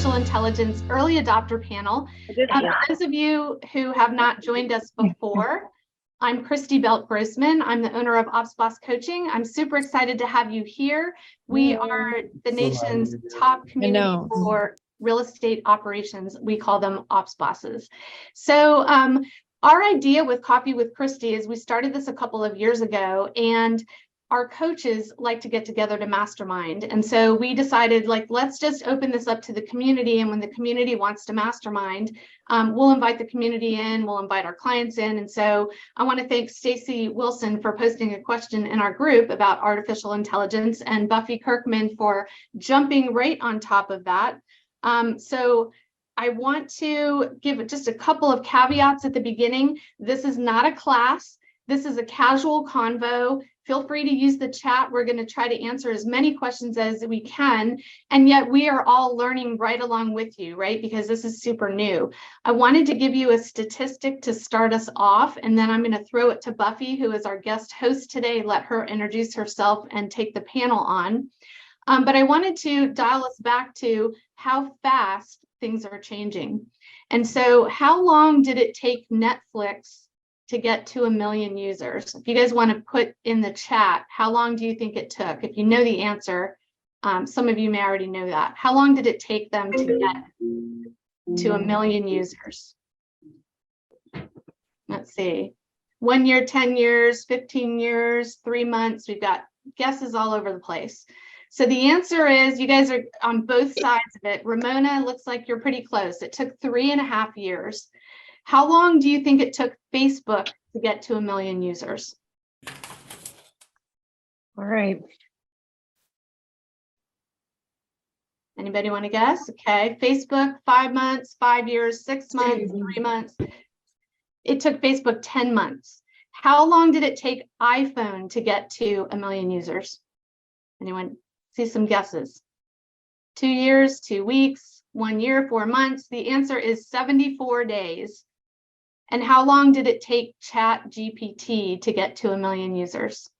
Artificial Intelligence Early Adopter Panel. For those of you who have not joined us before, I'm Christy Belt-Grossman. I'm the owner of OpsBoss Coaching. I'm super excited to have you here. We are the nation's top community for real estate operations. We call them Ops Bosses. So our idea with Coffee with Christy is we started this a couple of years ago, and our coaches like to get together to mastermind. And so we decided, like, let's just open this up to the community. And when the community wants to mastermind, we'll invite the community in, we'll invite our clients in. And so I want to thank Stacy Wilson for posting a question in our group about artificial intelligence, and Buffy Kirkman for jumping right on top of that. So I want to give just a couple of caveats at the beginning. This is not a class. This is a casual convo. Feel free to use the chat. We're going to try to answer as many questions as we can. And yet we are all learning right along with you, right? Because this is super new. I wanted to give you a statistic to start us off, and then I'm going to throw it to Buffy, who is our guest host today. Let her introduce herself and take the panel on. But I wanted to dial us back to how fast things are changing. And so how long did it take Netflix to get to 1 million users? If you guys want to put in the chat, how long do you think it took? If you know the answer, some of you may already know that. How long did it take them to get to 1 million users? Let's see. 1 year, 10 years, 15 years, 3 months. We've got guesses all over the place. So the answer is, you guys are on both sides of it. Ramona, looks like you're pretty close. It took 3.5 years. How long do you think it took Facebook to get to 1 million users? All right. Anybody want to guess? Okay, Facebook, 5 months, 5 years, 6 months, 3 months. It took Facebook 10 months. How long did it take iPhone to get to 1 million users? Anyone see some guesses? 2 years, 2 weeks, 1 year, 4 months. The answer is 74 days. And how long did it take ChatGPT to get to 1 million users?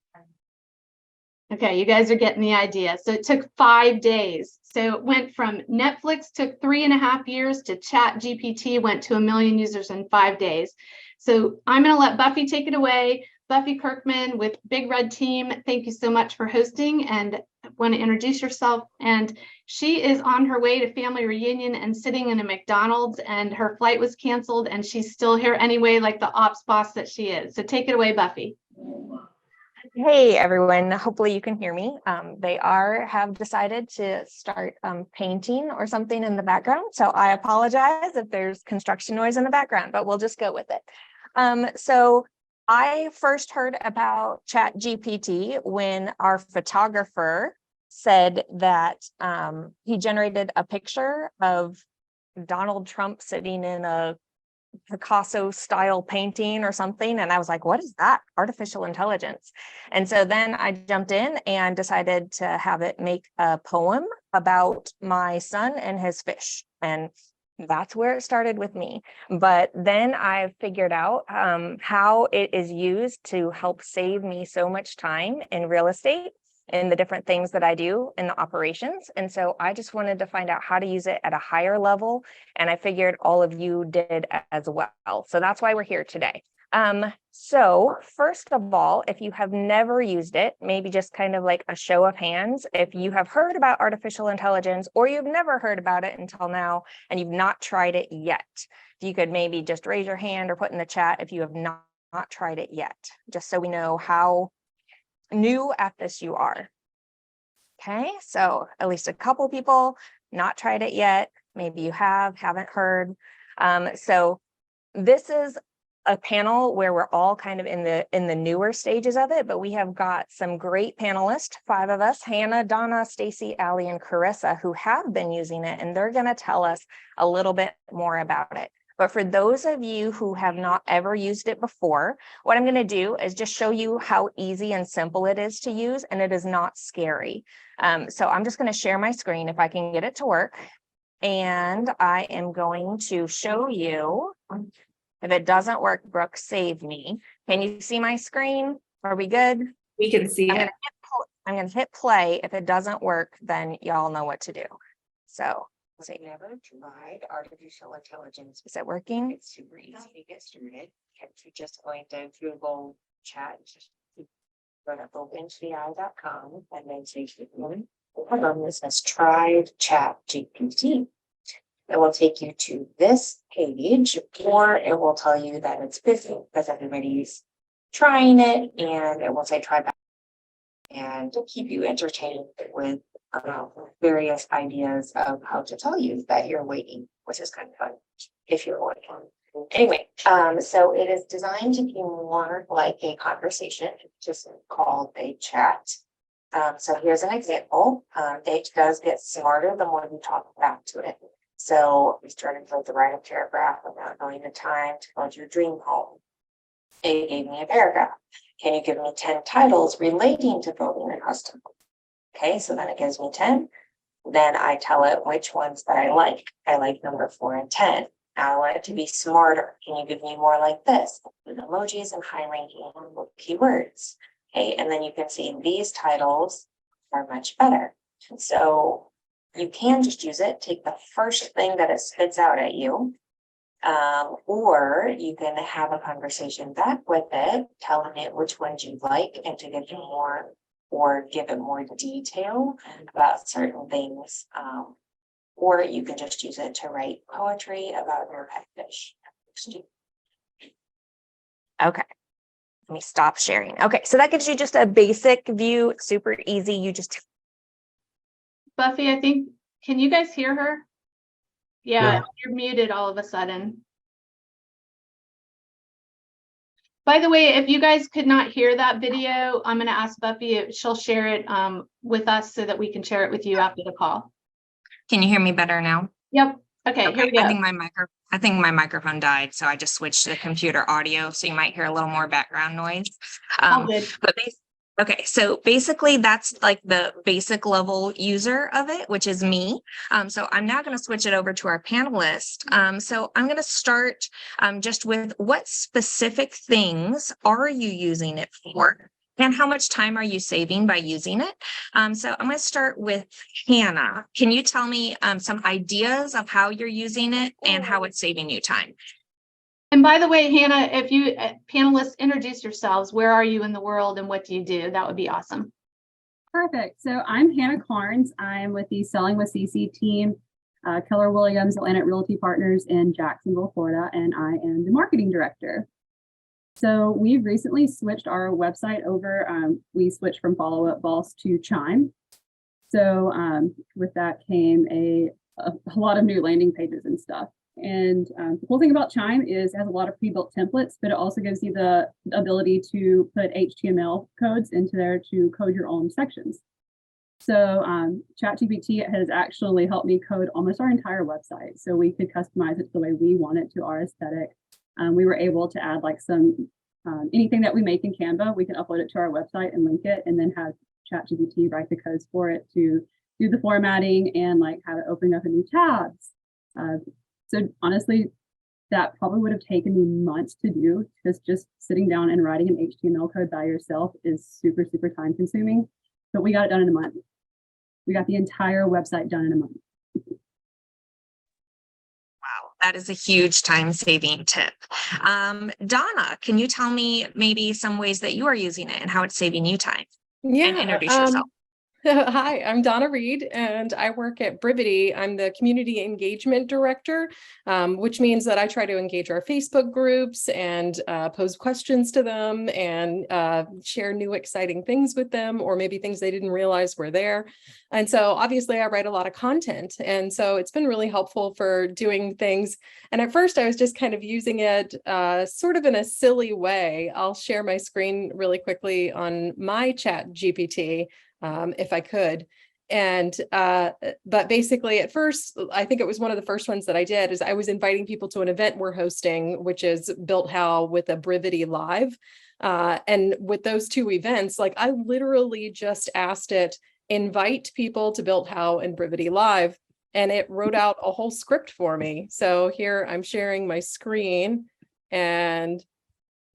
Okay, you guys are getting the idea. So it took 5 days. So it went from Netflix took 3.5 years to ChatGPT went to 1 million users in 5 days. So I'm going to let Buffy take it away. Buffy Kirkman with Big Red Team, thank you so much for hosting, and want to introduce yourself. And she is on her way to family reunion and sitting in a McDonald's, and her flight was canceled, and she's still here anyway, like the ops boss that she is. So take it away, Buffy. Hey everyone, hopefully you can hear me. They have decided to start painting or something in the background, so I apologize if there's construction noise in the background, but we'll just go with it. So I first heard about ChatGPT when our photographer said that he generated a picture of Donald Trump sitting in a Picasso style painting or something. And I was like, what is that? Artificial intelligence. And so then I jumped in and decided to have it make a poem about my son and his fish. And that's where it started with me. But then I figured out how it is used to help save me so much time in real estate and the different things that I do in the operations. And so I just wanted to find out how to use it at a higher level. And I figured all of you did as well. So that's why we're here today. So first of all, if you have never used it, maybe just kind of like a show of hands, if you have heard about artificial intelligence or you've never heard about it until now and you've not tried it yet, you could maybe just raise your hand or put in the chat if you have not tried it yet, just so we know how new at this you are. Okay, so at least a couple people not tried it yet. Maybe you haven't heard. So this is a panel where we're all kind of in the newer stages of it, but we have got some great panelists, 5 of us, Hannah, Donna, Stacy, Allie, and Carissa, who have been using it, and they're going to tell us a little bit more about it. But for those of you who have not ever used it before, what I'm going to do is just show you how easy and simple it is to use, and it is not scary. So I'm just going to share my screen if I can get it to work. And I am going to show you. If it doesn't work, Brooke, save me. Can you see my screen? Are we good? We can see it. I'm going to hit play. If it doesn't work, then y'all know what to do. So Say never tried artificial intelligence. Is it working? It's super easy to get started. You're just going to Google chat, just go to OpenAI.com and then say, this has tried ChatGPT. It will take you to this page, or it will tell you that it's busy because everybody's trying it, and it will say try back and to keep you entertained with various ideas of how to tell you that you're waiting, which is kind of fun if you're waiting. Anyway, so it is designed to be more like a conversation, just called a chat. So here's an example. It does get smarter the more you talk back to it. So we started with the write a paragraph about knowing the time to build your dream home. It gave me a paragraph. Can you give me 10 titles relating to building a custom home? Okay, so then it gives me 10. Then I tell it which ones that I like. I like number 4 and 10. Now I want it to be smarter. Can you give me more like this? With emojis and high ranking keywords. Okay, and then you can see these titles are much better. So you can just use it, take the first thing that it spits out at you, or you can have a conversation back with it, telling it which ones you like and to give you more, or give it more detail about certain things. Or you can just use it to write poetry about your pet fish. Okay. Let me stop sharing. Okay, so that gives you just a basic view, super easy. You just Buffy, I think, can you guys hear her? Yeah, you're muted all of a sudden. By the way, if you guys could not hear that video, I'm going to ask Buffy if she'll share it with us so that we can share it with you after the call. Can you hear me better now? Yep. Okay, here we go. I think my microphone died, so I just switched to the computer audio, so you might hear a little more background noise. All good. Okay, so basically that's like the basic level user of it, which is me. So I'm now going to switch it over to our panelist. So I'm going to start just with what specific things are you using it for? And how much time are you saving by using it? So I'm going to start with Hannah. Can you tell me some ideas of how you're using it and how it's saving you time? And by the way, Hannah, if you panelists introduce yourselves, where are you in the world and what do you do? That would be awesome. Perfect. So I'm Hannah Carnes. I'm with the Selling with CC team, Keller Williams Atlantic Realty Partners in Jacksonville, Florida, and I am the marketing director. So we've recently switched our website over. We switched from Follow Up Boss to Chime. So with that came a lot of new landing pages and stuff. And the cool thing about Chime is it has a lot of pre-built templates, but it also gives you the ability to put HTML codes into there to code your own sections. So ChatGPT has actually helped me code almost our entire website. So we could customize it the way we want it to our aesthetic. We were able to add like some, anything that we make in Canva, we can upload it to our website and link it and then have ChatGPT write the codes for it to do the formatting and like have it open up a new tabs. So honestly, that probably would have taken me months to do because just sitting down and writing an HTML code by yourself is super, super time consuming. But we got it done in a month. We got the entire website done in a month. Wow, that is a huge time saving tip. Donna, can you tell me maybe some ways that you are using it and how it's saving you time? Yeah. And introduce yourself. Hi, I'm Donna Reed, and I work at Brivity. I'm the community engagement director, which means that I try to engage our Facebook groups and pose questions to them and share new exciting things with them, or maybe things they didn't realize were there. And so obviously I write a lot of content. And so it's been really helpful for doing things. And at first I was just kind of using it sort of in a silly way. I'll share my screen really quickly on my ChatGPT. If I could. And, but basically at first, I think it was one of the first ones that I did is I was inviting people to an event we're hosting, which is Built How with a Brivity Live. And with those two events, like I literally just asked it, invite people to Built How and Brivity Live, and it wrote out a whole script for me. So here I'm sharing my screen and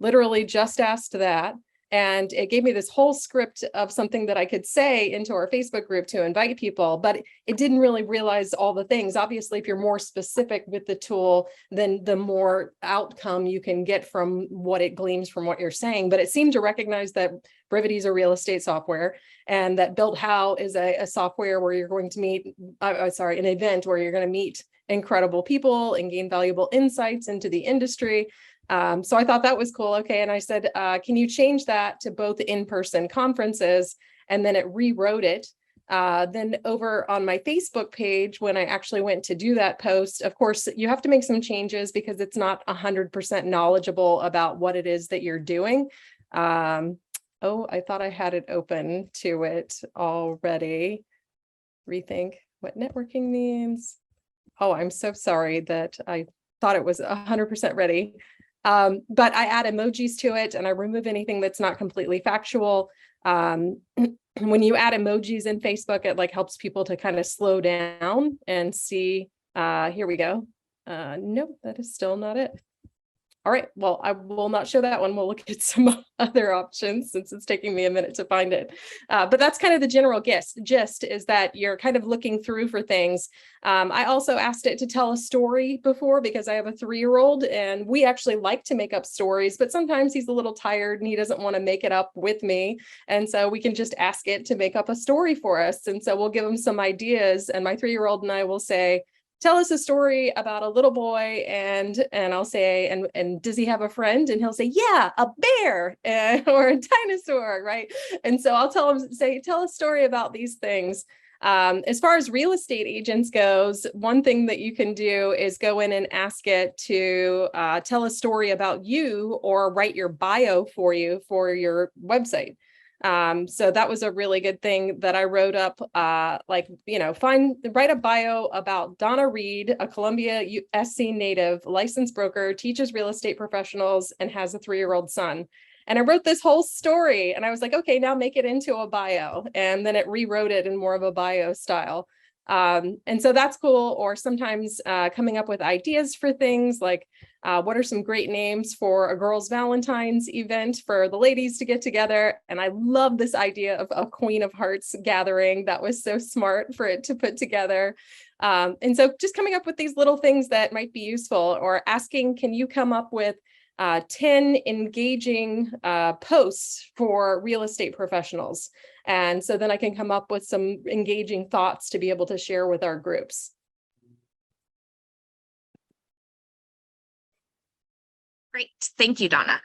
literally just asked that. And it gave me this whole script of something that I could say into our Facebook group to invite people, but it didn't really realize all the things. Obviously, if you're more specific with the tool, then the more outcome you can get from what it gleans from what you're saying. But it seemed to recognize that Brivity is a real estate software, and that Built How is a software where you're going to meet, an event where you're going to meet incredible people and gain valuable insights into the industry. So I thought that was cool. Okay. And I said, can you change that to both in-person conferences? And then it rewrote it. Then over on my Facebook page, when I actually went to do that post, of course, you have to make some changes because it's not 100% knowledgeable about what it is that you're doing. Oh, I thought I had it open to it already. Rethink what networking means. Oh, I'm so sorry that I thought it was 100% ready. But I add emojis to it and I remove anything that's not completely factual. When you add emojis in Facebook, it like helps people to kind of slow down and see, here we go. Nope, that is still not it. All right, well, I will not show that one. We'll look at some other options since it's taking me a minute to find it. But that's kind of the general gist is that you're kind of looking through for things. I also asked it to tell a story before because I have a 3-year-old and we actually like to make up stories, but sometimes he's a little tired and he doesn't want to make it up with me. And so we can just ask it to make up a story for us. And so we'll give him some ideas and my 3-year-old and I will say, tell us a story about a little boy, and I'll say, and does he have a friend? And he'll say, yeah, a bear or a dinosaur, right? And so I'll tell him, tell a story about these things. As far as real estate agents goes, one thing that you can do is go in and ask it to tell a story about you or write your bio for you for your website. So that was a really good thing that I wrote up, write a bio about Donna Reed, a Columbia SC native, licensed broker, teaches real estate professionals, and has a 3-year-old son. And I wrote this whole story and I was like, okay, now make it into a bio. And then it rewrote it in more of a bio style. And so that's cool. Or sometimes coming up with ideas for things like, what are some great names for a girls' Valentine's event for the ladies to get together? And I love this idea of a Queen of Hearts gathering. That was so smart for it to put together. And so just coming up with these little things that might be useful, or asking, can you come up with 10 engaging posts for real estate professionals? And so then I can come up with some engaging thoughts to be able to share with our groups. Great. Thank you, Donna.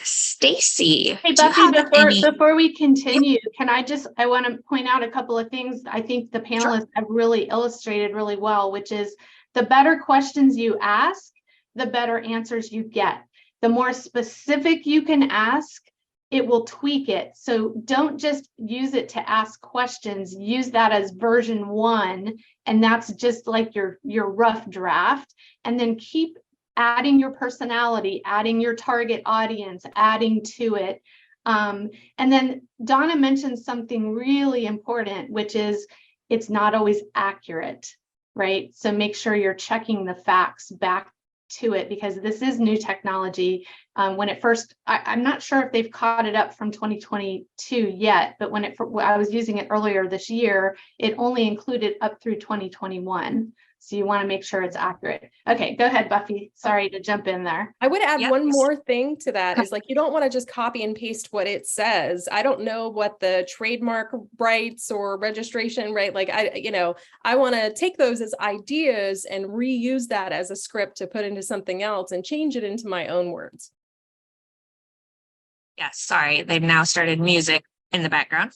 Stacy. Hey, Buffy, before we continue, I want to point out a couple of things I think the panelists have really illustrated really well, which is the better questions you ask, the better answers you get. The more specific you can ask, it will tweak it. So don't just use it to ask questions, use that as version 1. And that's just like your rough draft. And then keep adding your personality, adding your target audience, adding to it. And then Donna mentioned something really important, which is it's not always accurate, right? So make sure you're checking the facts back to it, because this is new technology. When it first, I'm not sure if they've caught it up from 2022 yet, but when I was using it earlier this year, it only included up through 2021. So you want to make sure it's accurate. Okay, go ahead, Buffy. Sorry to jump in there. I would add one more thing to that is, like, you don't want to just copy and paste what it says. I don't know what the trademark rights or registration, right? Like, I want to take those as ideas and reuse that as a script to put into something else and change it into my own words. Yes, sorry, they've now started music in the background.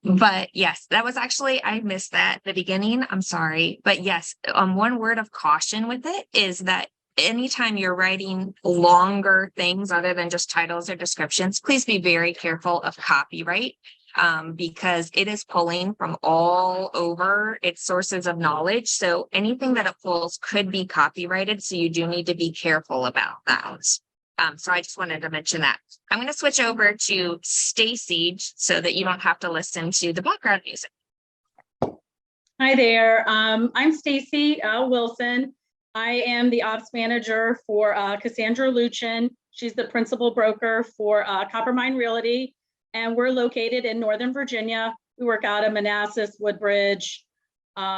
But yes, that was actually, I missed that at the beginning. I'm sorry. But yes, one word of caution with it is that anytime you're writing longer things other than just titles or descriptions, please be very careful of copyright, because it is pulling from all over its sources of knowledge. So anything that it pulls could be copyrighted. So you do need to be careful about that. So I just wanted to mention that. I'm going to switch over to Stacy so that you don't have to listen to the background music. Hi there. I'm Stacy Wilson. I am the ops manager for Cassandra Luchin. She's the principal broker for Coppermine Realty, and we're located in Northern Virginia. We work out of Manassas, Woodbridge,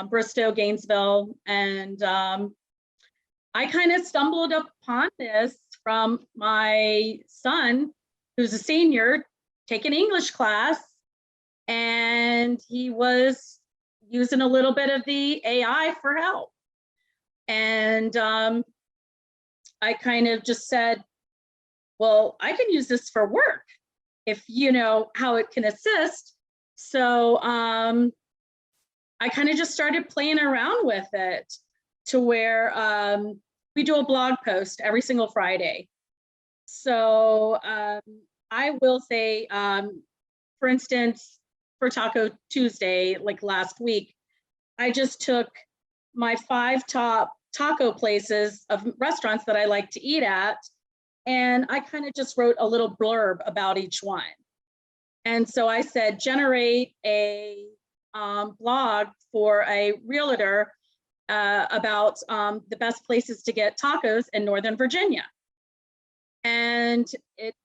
Bristow, Gainesville, and I kind of stumbled upon this from my son, who's a senior, taking English class, and he was using a little bit of the AI for help. And I kind of just said, well, I can use this for work if you know how it can assist. So I kind of just started playing around with it to where we do a blog post every single Friday. So I will say, for instance, for Taco Tuesday, like last week, I just took my 5 top taco places of restaurants that I like to eat at, and I kind of just wrote a little blurb about each one. And so I said, generate a blog for a realtor about the best places to get tacos in Northern Virginia. And it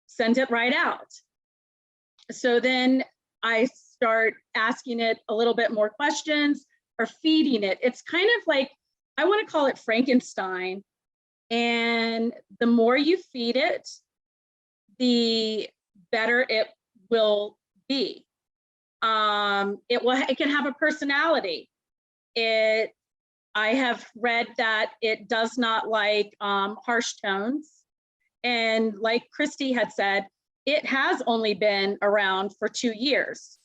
sent it right out. So then I start asking it a little bit more questions or feeding it. It's kind of like, I want to call it Frankenstein. And the more you feed it, the better it will be. It can have a personality. I have read that it does not like harsh tones. And like Christy had said, it has only been around for 2 years.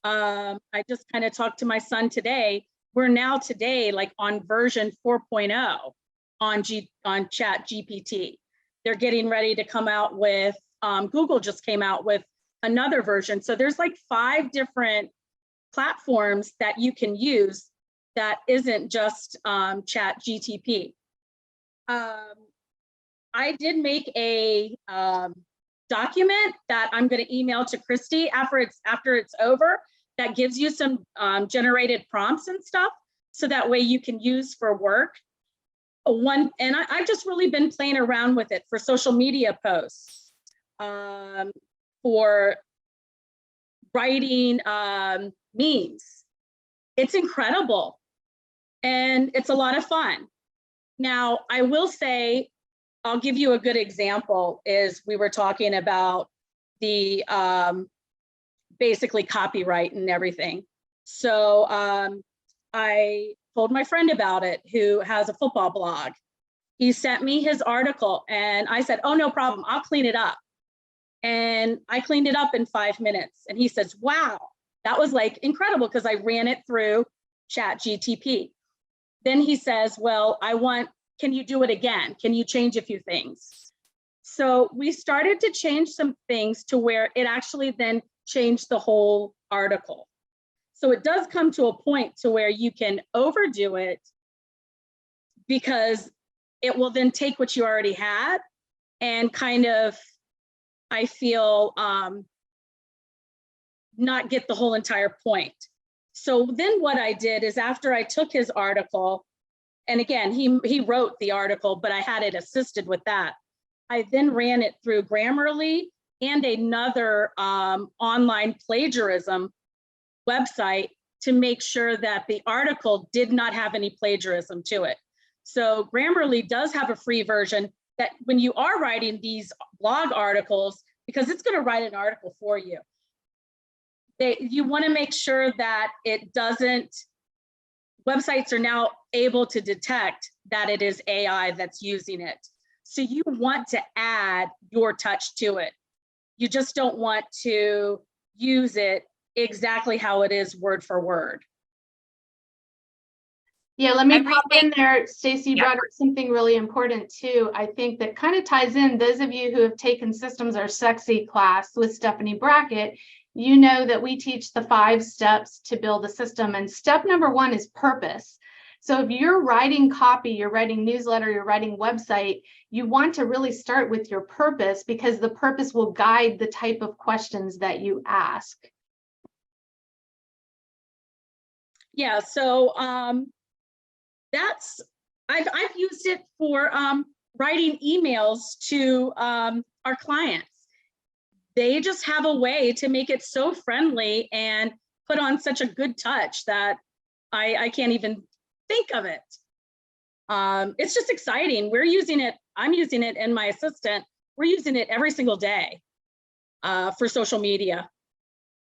I just kind of talked to my son today. We're now today like on version 4.0 on ChatGPT. They're getting ready to come out with, Google just came out with another version. So there's like 5 different platforms that you can use that isn't just ChatGPT. I did make a document that I'm going to email to Christy after it's over, that gives you some generated prompts and stuff, so that way you can use for work. And I've just really been playing around with it for social media posts, for writing memes. It's incredible, and it's a lot of fun. Now, I will say, I'll give you a good example, is we were talking about the basically copyright and everything. So I told my friend about it, who has a football blog. He sent me his article and I said, oh, no problem, I'll clean it up. And I cleaned it up in 5 minutes. And he says, wow, that was like incredible, because I ran it through ChatGPT. Then he says, well, can you do it again? Can you change a few things? So we started to change some things to where it actually then changed the whole article. So it does come to a point to where you can overdo it, because it will then take what you already had and kind of, I feel, not get the whole entire point. So then what I did is, after I took his article, and again, he wrote the article, but I had it assisted with that. I then ran it through Grammarly and another online plagiarism website to make sure that the article did not have any plagiarism to it. So Grammarly does have a free version that when you are writing these blog articles, because it's going to write an article for you, you want to make sure that it doesn't, websites are now able to detect that it is AI that's using it. So you want to add your touch to it. You just don't want to use it exactly how it is word for word. Yeah, let me pop in there. Stacy brought up something really important too. I think that kind of ties in, those of you who have taken Systems Are Sexy class with Stephanie Brackett, you know that we teach the 5 steps to build a system. And step number 1 is purpose. So if you're writing copy, you're writing newsletter, you're writing website, you want to really start with your purpose, because the purpose will guide the type of questions that you ask. Yeah, so I've used it for writing emails to our clients. They just have a way to make it so friendly and put on such a good touch that I can't even think of it. It's just exciting. We're using it. I'm using it, and my assistant, we're using it every single day for social media.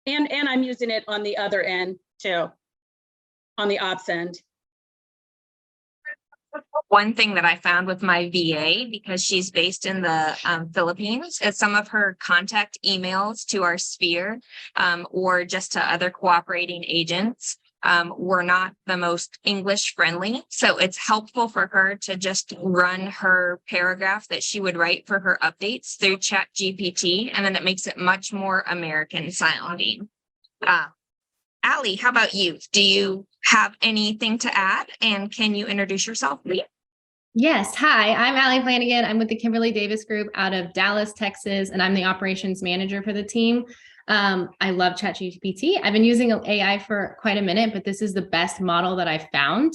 And I'm using it on the other end too, on the ops end. One thing that I found with my VA, because she's based in the Philippines, is some of her contact emails to our sphere or just to other cooperating agents were not the most English friendly. So it's helpful for her to just run her paragraph that she would write for her updates through ChatGPT, and then it makes it much more American sounding. Allie, how about you? Do you have anything to add? And can you introduce yourself? Yes. Hi, I'm Allie Flanagan. I'm with the Kimberly Davis Group out of Dallas, Texas, and I'm the operations manager for the team. I love ChatGPT. I've been using AI for quite a minute, but this is the best model that I've found.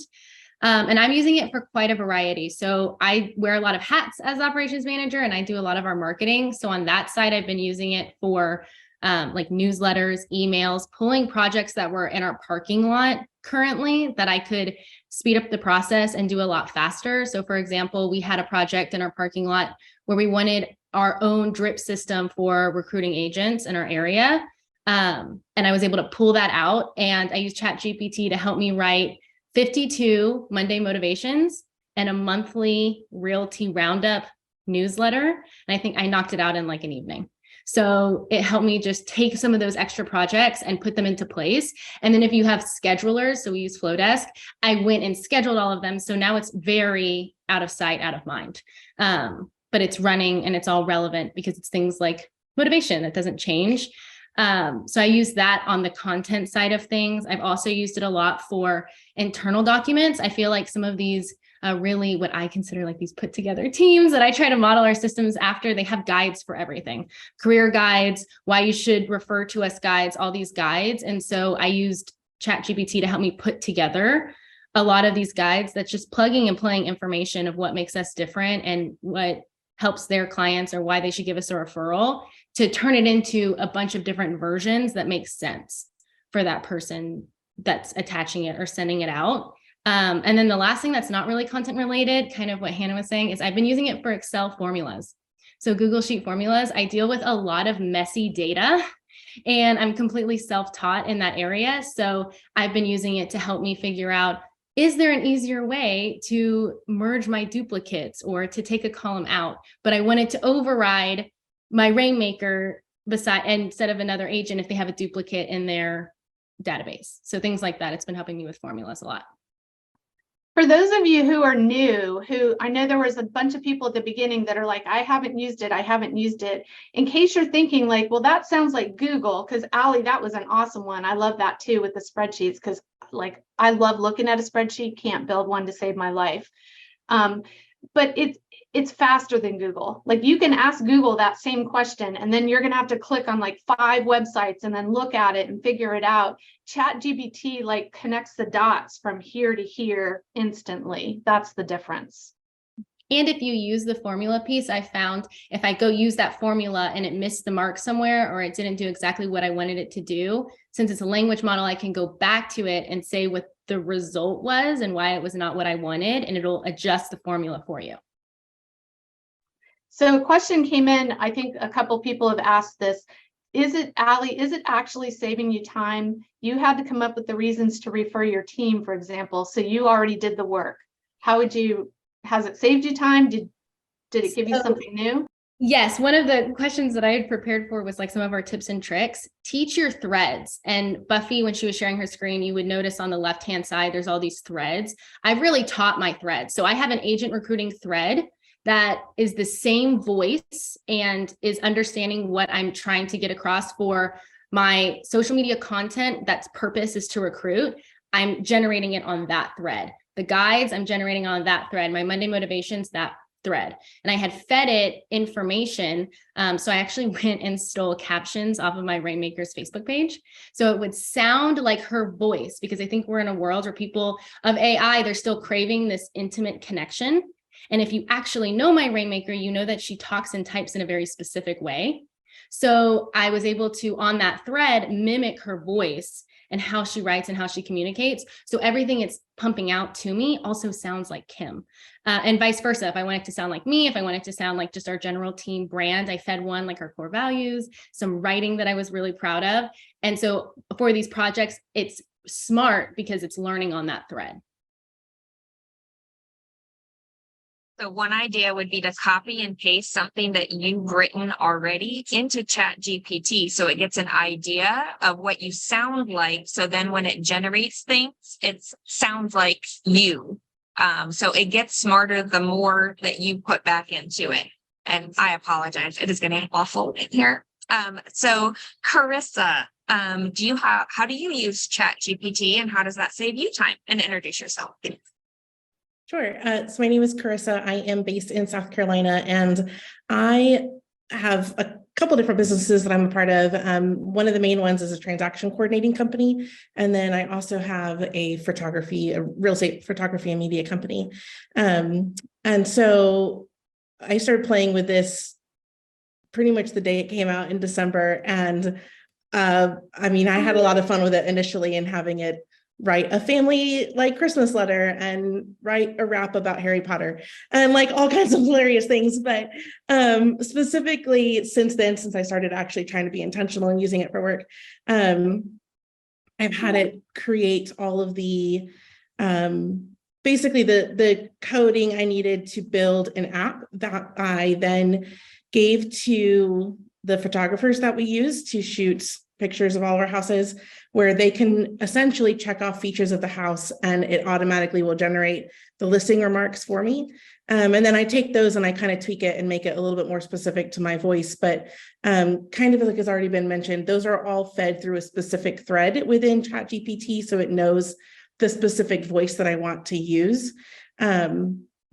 And I'm using it for quite a variety. So I wear a lot of hats as operations manager, and I do a lot of our marketing. So on that side, I've been using it for like newsletters, emails, pulling projects that were in our parking lot currently that I could speed up the process and do a lot faster. So for example, we had a project in our parking lot where we wanted our own drip system for recruiting agents in our area. And I was able to pull that out, and I used ChatGPT to help me write 52 Monday motivations and a monthly realty roundup newsletter. And I think I knocked it out in like an evening. So it helped me just take some of those extra projects and put them into place. And then if you have schedulers, so we use Flowdesk, I went and scheduled all of them. So now it's very out of sight, out of mind. But it's running and it's all relevant because it's things like motivation that doesn't change. So I use that on the content side of things. I've also used it a lot for internal documents. I feel like some of these really what I consider like these put together teams that I try to model our systems after, they have guides for everything, career guides, why you should refer to us guides, all these guides. And so I used ChatGPT to help me put together a lot of these guides that's just plugging and playing information of what makes us different and what helps their clients or why they should give us a referral, to turn it into a bunch of different versions that make sense for that person that's attaching it or sending it out. And then the last thing that's not really content related, kind of what Hannah was saying, is I've been using it for Excel formulas. So Google Sheet formulas, I deal with a lot of messy data and I'm completely self-taught in that area. So I've been using it to help me figure out, is there an easier way to merge my duplicates or to take a column out? But I wanted to override my Rainmaker instead of another agent if they have a duplicate in their database. So things like that. It's been helping me with formulas a lot. For those of you who are new, who I know there was a bunch of people at the beginning that are like, I haven't used it. In case you're thinking like, well, that sounds like Google, because Allie, that was an awesome one. I love that too with the spreadsheets, because like I love looking at a spreadsheet, can't build one to save my life. But it's faster than Google. Like you can ask Google that same question, and then you're going to have to click on like 5 websites and then look at it and figure it out. ChatGPT like connects the dots from here to here instantly. That's the difference. And if you use the formula piece, I found if I go use that formula and it missed the mark somewhere, or it didn't do exactly what I wanted it to do, since it's a language model, I can go back to it and say what the result was and why it was not what I wanted, and it'll adjust the formula for you. So a question came in, I think a couple people have asked this. Is it, Allie, is it actually saving you time? You had to come up with the reasons to refer your team, for example, so you already did the work. Has it saved you time? Did it give you something new? Yes, one of the questions that I had prepared for was like some of our tips and tricks. Teach your threads. And Buffy, when she was sharing her screen, you would notice on the left-hand side, there's all these threads. I've really taught my threads. So I have an agent recruiting thread that is the same voice and is understanding what I'm trying to get across for my social media content. That's purpose is to recruit. I'm generating it on that thread. The guides I'm generating on that thread. My Monday motivations, that thread, and I had fed it information. So I actually went and stole captions off of my Rainmaker's Facebook page. So it would sound like her voice, because I think we're in a world where people of AI, they're still craving this intimate connection. And if you actually know my Rainmaker, you know that she talks and types in a very specific way. So I was able to, on that thread, mimic her voice and how she writes and how she communicates. So everything it's pumping out to me also sounds like Kim, and vice versa. If I want it to sound like me, if I want it to sound like just our general team brand, I fed one like our core values, some writing that I was really proud of. And so for these projects, it's smart because it's learning on that thread. So one idea would be to copy and paste something that you've written already into ChatGPT, so it gets an idea of what you sound like. So then when it generates things, it sounds like you. So it gets smarter the more that you put back into it. And I apologize, it is getting awful in here. So Carissa, how do you use ChatGPT, and how does that save you time? And introduce yourself. Sure. So my name is Carissa. I am based in South Carolina, and I have a couple different businesses that I'm a part of. One of the main ones is a transaction coordinating company. And then I also have a real estate photography and media company. And so I started playing with this pretty much the day it came out in December. And I had a lot of fun with it initially, and having it write a family Christmas letter and write a rap about Harry Potter and all kinds of hilarious things. But specifically since I started actually trying to be intentional and using it for work, I've had it create all of the basically the coding I needed to build an app that I then gave to the photographers that we use to shoot pictures of all our houses, where they can essentially check off features of the house and it automatically will generate the listing remarks for me. And then I take those and I kind of tweak it and make it a little bit more specific to my voice. But kind of like has already been mentioned, those are all fed through a specific thread within ChatGPT. So it knows the specific voice that I want to use.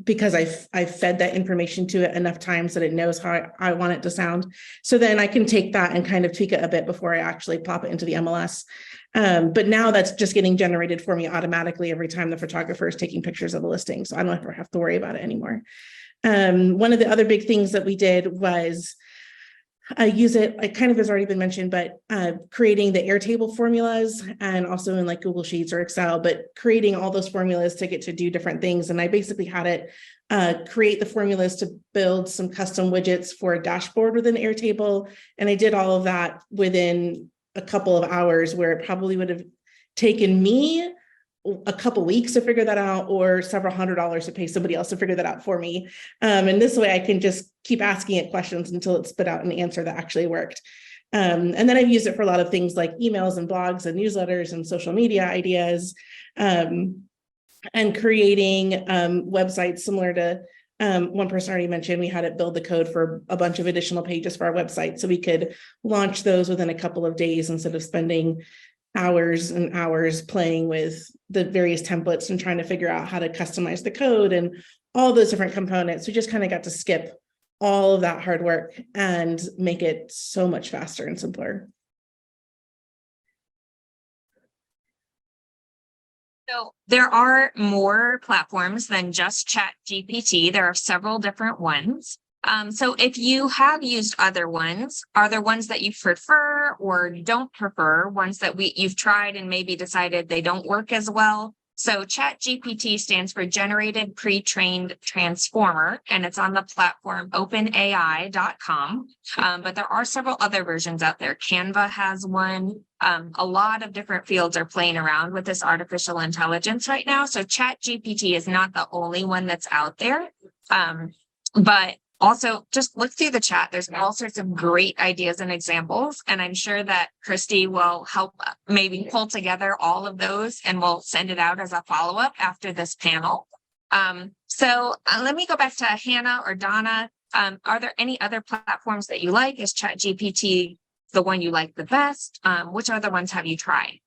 Because I've fed that information to it enough times that it knows how I want it to sound. So then I can take that and kind of tweak it a bit before I actually plop it into the MLS. But now that's just getting generated for me automatically every time the photographer is taking pictures of a listing. So I don't ever have to worry about it anymore. One of the other big things that we did was use it, kind of has already been mentioned, but creating the Airtable formulas, and also in Google Sheets or Excel, but creating all those formulas to get to do different things. And I basically had it create the formulas to build some custom widgets for a dashboard within Airtable. And I did all of that within a couple of hours, where it probably would have taken me a couple weeks to figure that out, or several $100s to pay somebody else to figure that out for me. And this way I can just keep asking it questions until it spit out an answer that actually worked. And then I've used it for a lot of things like emails and blogs and newsletters and social media ideas, and creating websites similar to one person already mentioned. We had it build the code for a bunch of additional pages for our website, so we could launch those within a couple of days instead of spending hours and hours playing with the various templates and trying to figure out how to customize the code and all those different components. We just kind of got to skip all of that hard work and make it so much faster and simpler. So there are more platforms than just ChatGPT. There are several different ones. So if you have used other ones, are there ones that you prefer or don't prefer, ones that you've tried and maybe decided they don't work as well? So ChatGPT stands for Generated Pre-trained Transformer, and it's on the platform openai.com. But there are several other versions out there. Canva has one. A lot of different fields are playing around with this artificial intelligence right now. So ChatGPT is not the only one that's out there. But also, just look through the chat. There's all sorts of great ideas and examples, and I'm sure that Christy will help maybe pull together all of those, and we'll send it out as a follow-up after this panel. So let me go back to Hannah or Donna. Are there any other platforms that you like? Is ChatGPT the one you like the best? Which other ones have you tried?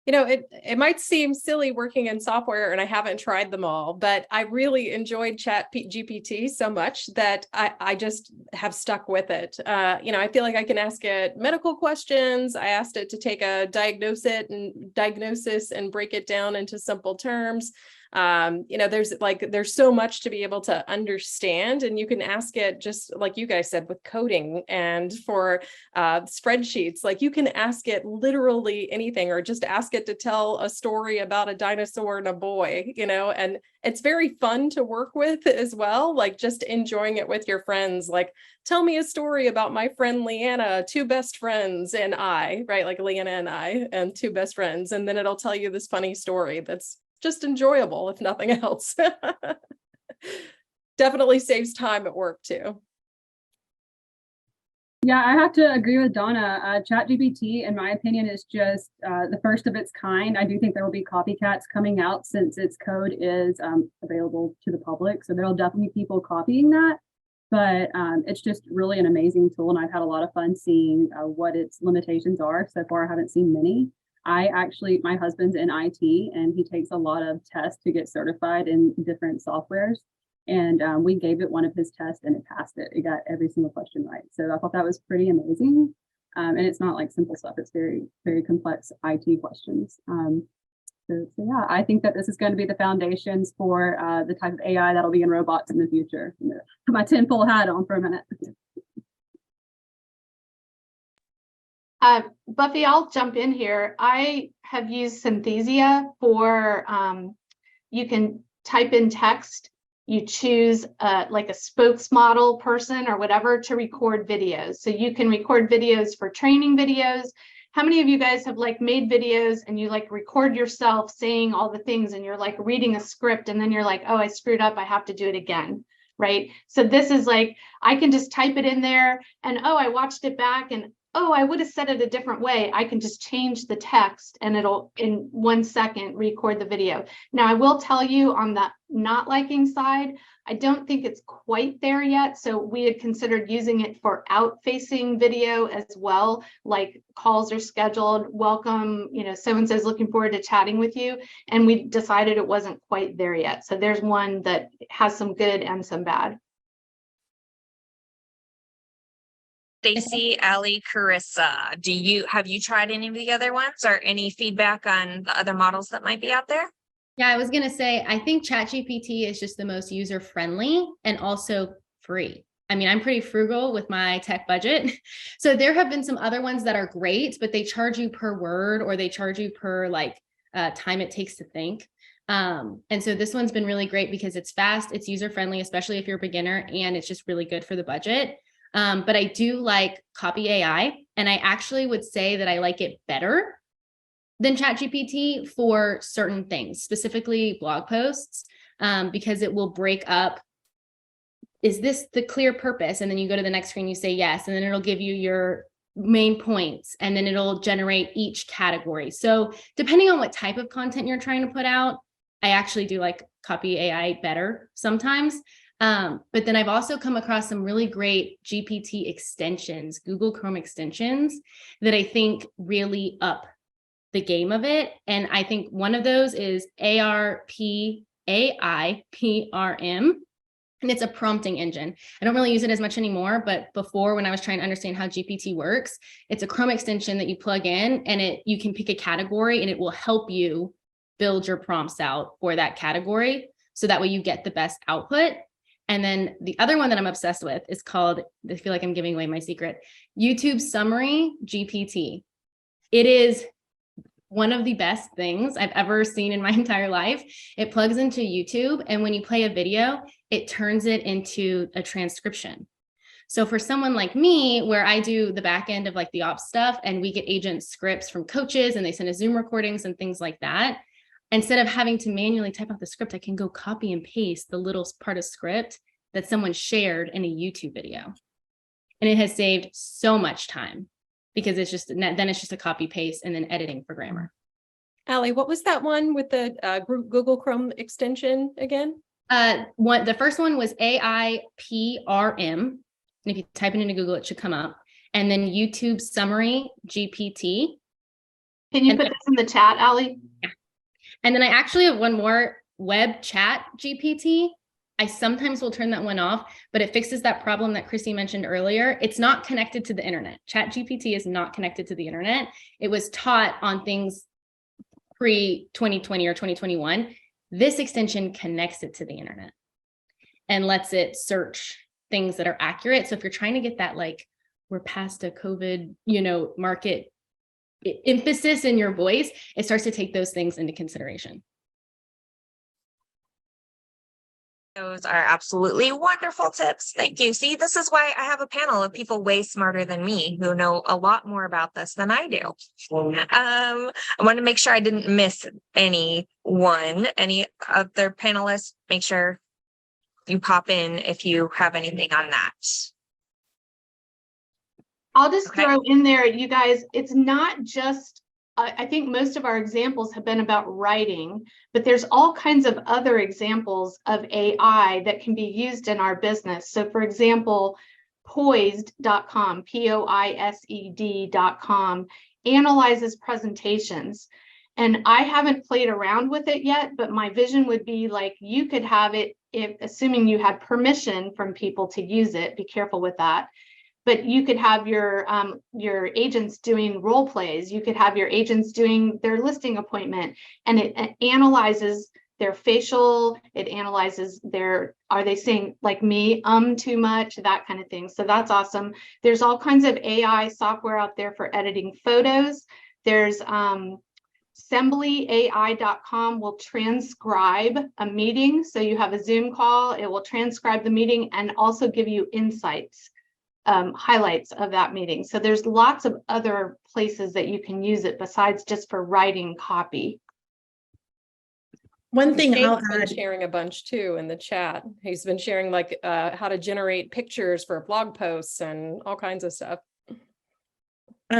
You know, it might seem silly working in software, and I haven't tried them all, but I really enjoyed ChatGPT so much that I just have stuck with it. You know, I feel like I can ask it medical questions. I asked it to take a diagnosis and break it down into simple terms. You know, there's so much to be able to understand, and you can ask it, just like you guys said, with coding and for spreadsheets, like you can ask it literally anything, or just ask it to tell a story about a dinosaur and a boy, you know, and it's very fun to work with as well, like just enjoying it with your friends. Like, tell me a story about my friend Leanna, two best friends and I, right? Like Leanna and I and two best friends. And then it'll tell you this funny story that's just enjoyable, if nothing else. Definitely saves time at work too. Yeah, I have to agree with Donna. ChatGPT, in my opinion, is just the first of its kind. I do think there will be copycats coming out since its code is available to the public. So there'll definitely be people copying that. But it's just really an amazing tool. And I've had a lot of fun seeing what its limitations are. So far, I haven't seen many. My husband's in IT, and he takes a lot of tests to get certified in different softwares. And we gave it one of his tests and it passed it. It got every single question right. So I thought that was pretty amazing. And it's not like simple stuff. It's very, very complex IT questions. So yeah, I think that this is going to be the foundations for the type of AI that'll be in robots in the future. Put my tinfoil hat on for a minute. Buffy, I'll jump in here. I have used Synthesia for, you can type in text, you choose like a spokesmodel person or whatever to record videos. So you can record videos for training videos. How many of you guys have like made videos and you like record yourself saying all the things and you're like reading a script and then you're like, oh, I screwed up, I have to do it again, right? So this is like, I can just type it in there and, oh, I watched it back and, oh, I would have said it a different way. I can just change the text and it'll in 1 second record the video. Now, I will tell you on the not liking side, I don't think it's quite there yet. So we had considered using it for out-facing video as well, like calls are scheduled, welcome, you know, so-and-so is looking forward to chatting with you. And we decided it wasn't quite there yet. So there's one that has some good and some bad. Stacy, Ali, Carissa, have you tried any of the other ones or any feedback on the other models that might be out there? Yeah, I was going to say, I think ChatGPT is just the most user-friendly and also free. I mean, I'm pretty frugal with my tech budget. So there have been some other ones that are great, but they charge you per word or they charge you per like time it takes to think. And so this one's been really great because it's fast, it's user-friendly, especially if you're a beginner, and it's just really good for the budget. But I do like Copy AI, and I actually would say that I like it better than ChatGPT for certain things, specifically blog posts, because it will break up, is this the clear purpose? And then you go to the next screen, you say yes, and then it'll give you your main points, and then it'll generate each category. So depending on what type of content you're trying to put out, I actually do like Copy AI better sometimes. But then I've also come across some really great GPT extensions, Google Chrome extensions, that I think really up the game of it. And I think one of those is ARPAIPRM, and it's a prompting engine. I don't really use it as much anymore, but before, when I was trying to understand how GPT works, it's a Chrome extension that you plug in, and you can pick a category and it will help you build your prompts out for that category. So that way you get the best output. And then the other one that I'm obsessed with is called, I feel like I'm giving away my secret, YouTube Summary GPT. It is one of the best things I've ever seen in my entire life. It plugs into YouTube, and when you play a video, it turns it into a transcription. So for someone like me, where I do the back end of like the ops stuff, and we get agent scripts from coaches and they send us Zoom recordings and things like that, instead of having to manually type out the script, I can go copy and paste the little part of script that someone shared in a YouTube video. And it has saved so much time because it's just, then it's just a copy paste and then editing for grammar. Ali, what was that one with the Google Chrome extension again? The first one was AIPRM. And if you type it into Google, it should come up. And then YouTube Summary GPT. Can you And put this in the chat, Allie? And then I actually have one more, web chat GPT. I sometimes will turn that one off, but it fixes that problem that Christy mentioned earlier. It's not connected to the internet. ChatGPT is not connected to the internet. It was taught on things pre-2020 or 2021. This extension connects it to the internet and lets it search things that are accurate. So if you're trying to get that, like, we're past a COVID, market emphasis in your voice, it starts to take those things into consideration. Those are absolutely wonderful tips. Thank you. See, this is why I have a panel of people way smarter than me who know a lot more about this than I do. I want to make sure I didn't miss any other panelists. Make sure you pop in if you have anything on that. I'll just Okay. throw in there, you guys, it's not just, I think most of our examples have been about writing, but there's all kinds of other examples of AI that can be used in our business. So for example, Poised.com, Poised.com analyzes presentations. And I haven't played around with it yet, but my vision would be like, you could have it, if assuming you had permission from people to use it, be careful with that. But you could have your agents doing role plays. You could have your agents doing their listing appointment, and it analyzes their facial. It analyzes are they saying like me, too much, that kind of thing. So that's awesome. There's all kinds of AI software out there for editing photos. There's SemblyAI.com will transcribe a meeting. So you have a Zoom call, it will transcribe the meeting and also give you insights. Highlights of that meeting. So there's lots of other places that you can use it besides just for writing copy. One thing I'll Dave's been add, sharing a bunch too in the chat. He's been sharing like how to generate pictures for blog posts and all kinds of stuff.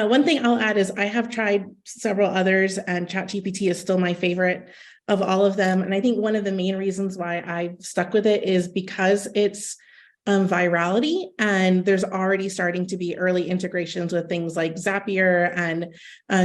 one thing I'll add is I have tried several others, and ChatGPT is still my favorite of all of them. And I think one of the main reasons why I stuck with it is because it's virality, and there's already starting to be early integrations with things like Zapier and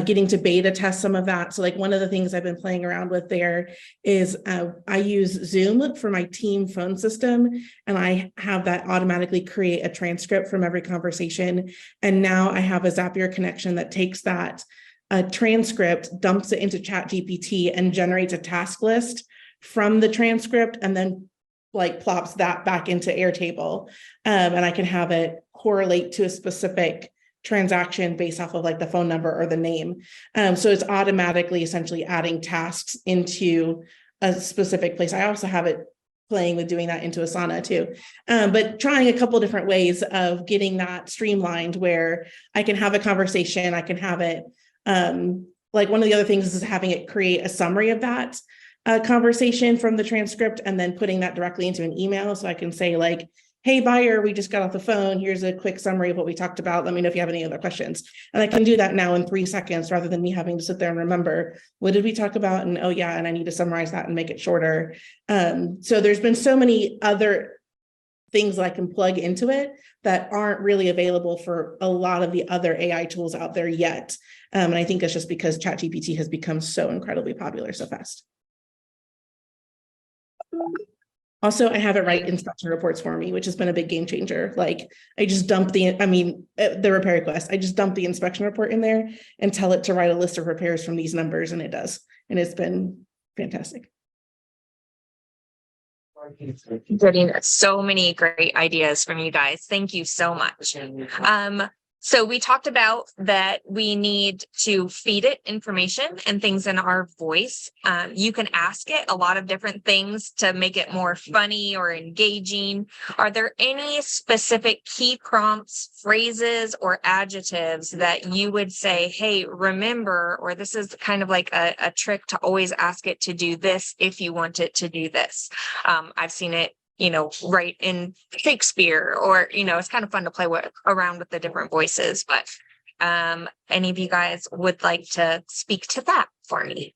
getting to beta test some of that. So like one of the things I've been playing around with there is I use Zoom for my team phone system, and I have that automatically create a transcript from every conversation. And now I have a Zapier connection that takes that transcript, dumps it into ChatGPT, and generates a task list from the transcript, and then like plops that back into Airtable, and I can have it correlate to a specific transaction based off of like the phone number or the name. So it's automatically essentially adding tasks into a specific place. I also have it playing with doing that into Asana too, but trying a couple different ways of getting that streamlined where I can have a conversation. I can have it like one of the other things is having it create a summary of that conversation from the transcript, and then putting that directly into an email. So I can say like, hey buyer, we just got off the phone. Here's a quick summary of what we talked about. Let me know if you have any other questions. And I can do that now in 3 seconds rather than me having to sit there and remember, what did we talk about? And oh yeah, and I need to summarize that and make it shorter. So there's been so many other things that I can plug into it that aren't really available for a lot of the other AI tools out there yet. And I think that's just because ChatGPT has become so incredibly popular so fast. Also, I have it write inspection reports for me, which has been a big game changer. Like I just dump the repair request. I just dump the inspection report in there and tell it to write a list of repairs from these numbers, and it does. And it's been fantastic. Getting so many great ideas from you guys. Thank you so much. So we talked about that we need to feed it information and things in our voice. You can ask it a lot of different things to make it more funny or engaging. Are there any specific key prompts, phrases, or adjectives that you would say, hey, remember, or this is kind of like a trick to always ask it to do this if you want it to do this? I've seen it write in Shakespeare, or, it's kind of fun to play around with the different voices, but any of you guys would like to speak to that for me?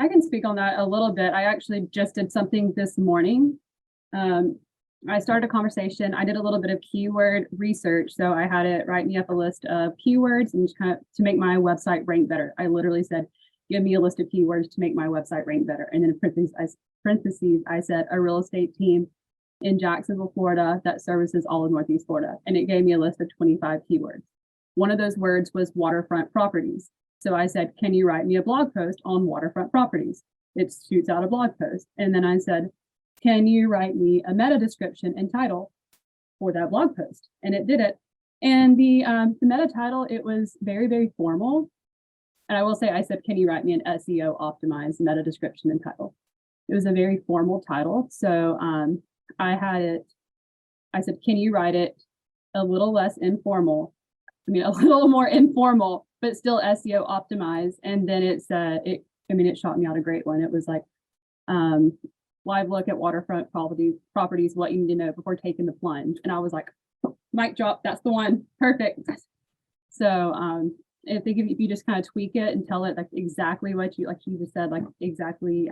I can speak on that a little bit. I actually just did something this morning. I started a conversation. I did a little bit of keyword research. So I had it write me up a list of keywords and just kind of to make my website rank better. I literally said, give me a list of keywords to make my website rank better. And then in parentheses, I said a real estate team in Jacksonville, Florida that services all of Northeast Florida. And it gave me a list of 25 keywords. One of those words was waterfront properties. So I said, can you write me a blog post on waterfront properties? It shoots out a blog post. And then I said, can you write me a meta description and title for that blog post? And it did it. And the meta title, it was very, very formal. And I will say, I said, can you write me an SEO optimized meta description and title? It was a very formal title. So I had it, I said, can you write it a little less informal? I mean, a little more informal, but still SEO optimized. And then it said, it shot me out a great one. It was like, live look at waterfront properties, what you need to know before taking the plunge. And I was like, mic drop, that's the one, perfect. So if you just kind of tweak it and tell it like exactly what you, like you just said, like exactly,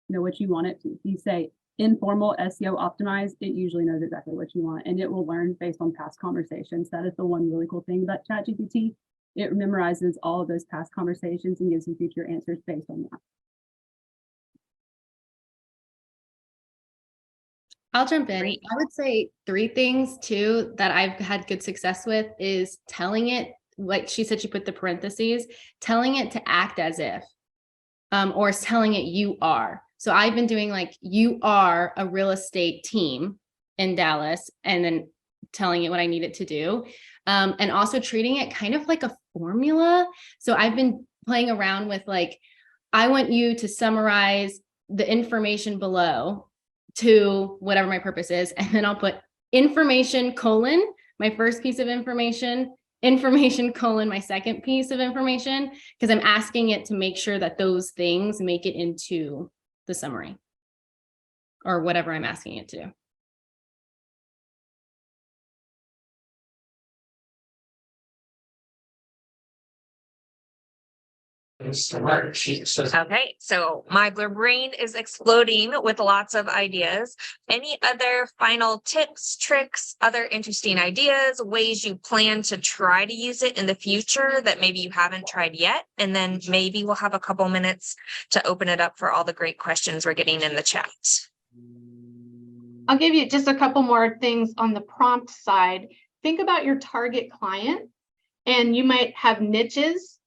what you want it to, you say informal SEO optimized, it usually knows exactly what you want and it will learn based on past conversations. That is the one really cool thing about ChatGPT. It memorizes all of those past conversations and gives you future answers based on that. I'll jump in. I would say 3 things too that I've had good success with is telling it, like she said, she put the parentheses, telling it to act as if, or telling it you are. So I've been doing like, you are a real estate team in Dallas, and then telling it what I need it to do. And also treating it kind of like a formula. So I've been playing around with like, I want you to summarize the information below to whatever my purpose is. And then I'll put information colon, my first piece of information colon, my second piece of information, because I'm asking it to make sure that those things make it into the summary or whatever I'm asking it to. Okay, so my brain is exploding with lots of ideas. Any other final tips, tricks, other interesting ideas, ways you plan to try to use it in the future that maybe you haven't tried yet? And then maybe we'll have a couple minutes to open it up for all the great questions we're getting in the chat. I'll give you just a couple more things on the prompt side. Think about your target client, and you might have niches.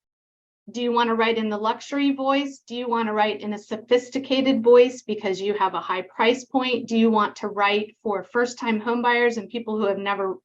Do you want to write in the luxury voice? Do you want to write in a sophisticated voice because you have a high price point? Do you want to write for first-time home buyers and people who have never,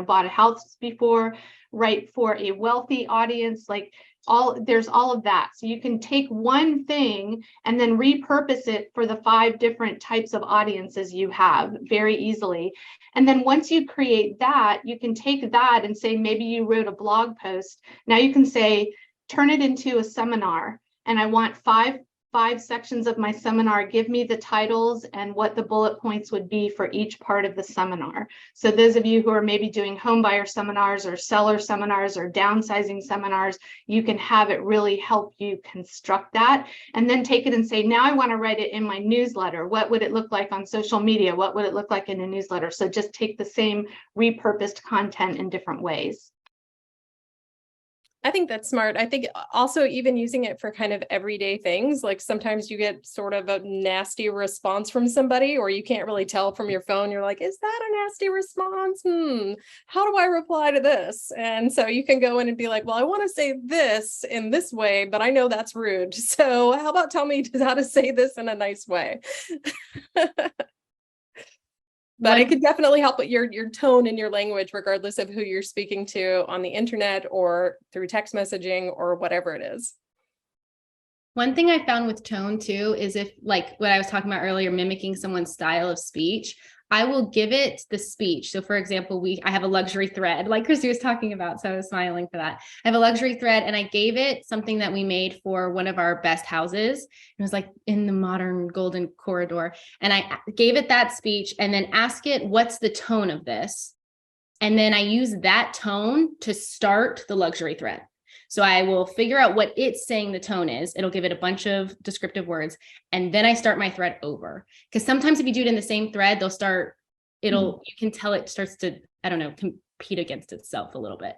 bought a house before? Write for a wealthy audience? There's all of that. So you can take one thing and then repurpose it for the 5 different types of audiences you have very easily. And then once you create that, you can take that and say, maybe you wrote a blog post. Now you can say, turn it into a seminar, and I want five sections of my seminar. Give me the titles and what the bullet points would be for each part of the seminar. So those of you who are maybe doing home buyer seminars or seller seminars or downsizing seminars, you can have it really help you construct that, and then take it and say, now I want to write it in my newsletter. What would it look like on social media? What would it look like in a newsletter? So just take the same repurposed content in different ways. I think that's smart. I think also even using it for kind of everyday things, like sometimes you get sort of a nasty response from somebody, or you can't really tell from your phone. You're like, is that a nasty response? How do I reply to this? And so you can go in and be like, well, I want to say this in this way, but I know that's rude. So how about tell me how to say this in a nice way? But it could definitely help with your tone and your language, regardless of who you're speaking to on the internet or through text messaging or whatever it is. One thing I found with tone too is if, like what I was talking about earlier, mimicking someone's style of speech, I will give it the speech. So for example, I have a luxury thread like Christy was talking about. So I was smiling for that. I have a luxury thread, and I gave it something that we made for one of our best houses. It was like in the modern golden corridor. And I gave it that speech and then ask it, what's the tone of this? And then I use that tone to start the luxury thread. So I will figure out what it's saying the tone is. It'll give it a bunch of descriptive words. And then I start my thread over. Because sometimes if you do it in the same thread, they'll start you can tell it starts to, I don't know, compete against itself a little bit.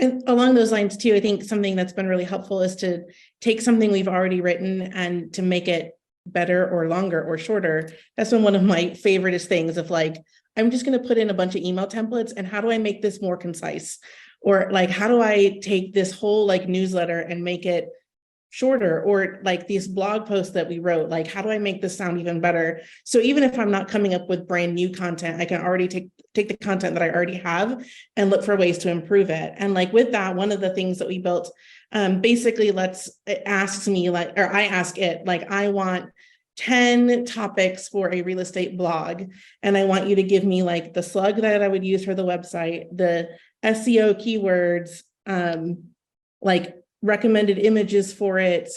And along those lines too, I think something that's been really helpful is to take something we've already written and to make it better or longer or shorter. That's been one of my favoriteest things of like, I'm just going to put in a bunch of email templates and how do I make this more concise? Or like, how do I take this whole like newsletter and make it shorter? Or like these blog posts that we wrote, like, how do I make this sound even better? So even if I'm not coming up with brand new content, I can already take the content that I already have and look for ways to improve it. And like with that, one of the things that we built, basically it asks me like, or I ask it, like, I want 10 topics for a real estate blog. And I want you to give me like the slug that I would use for the website, the SEO keywords, like recommended images for it,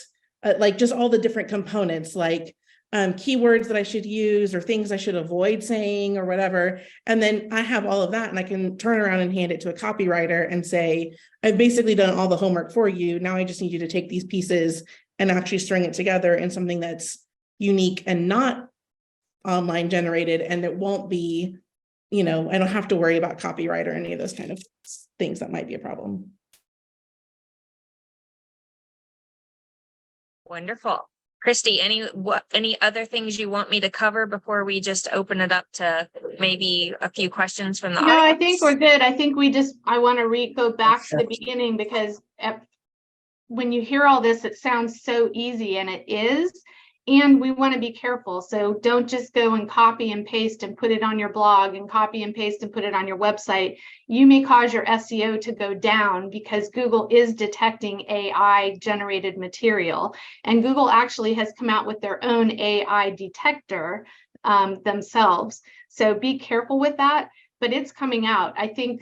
like just all the different components, like keywords that I should use or things I should avoid saying or whatever. And then I have all of that and I can turn around and hand it to a copywriter and say, I've basically done all the homework for you. Now I just need you to take these pieces and actually string it together in something that's unique and not online generated. And it won't be, I don't have to worry about copyright or any of those kind of things that might be a problem. Wonderful. Christy, any other things you want me to cover before we just open it up to maybe a few questions from the No, audience? I think we're good. I think I want to go back to the beginning because when you hear all this, it sounds so easy, and it is. And we want to be careful. So don't just go and copy and paste and put it on your blog and copy and paste and put it on your website. You may cause your SEO to go down because Google is detecting AI generated material. And Google actually has come out with their own AI detector themselves. So be careful with that, but it's coming out. I think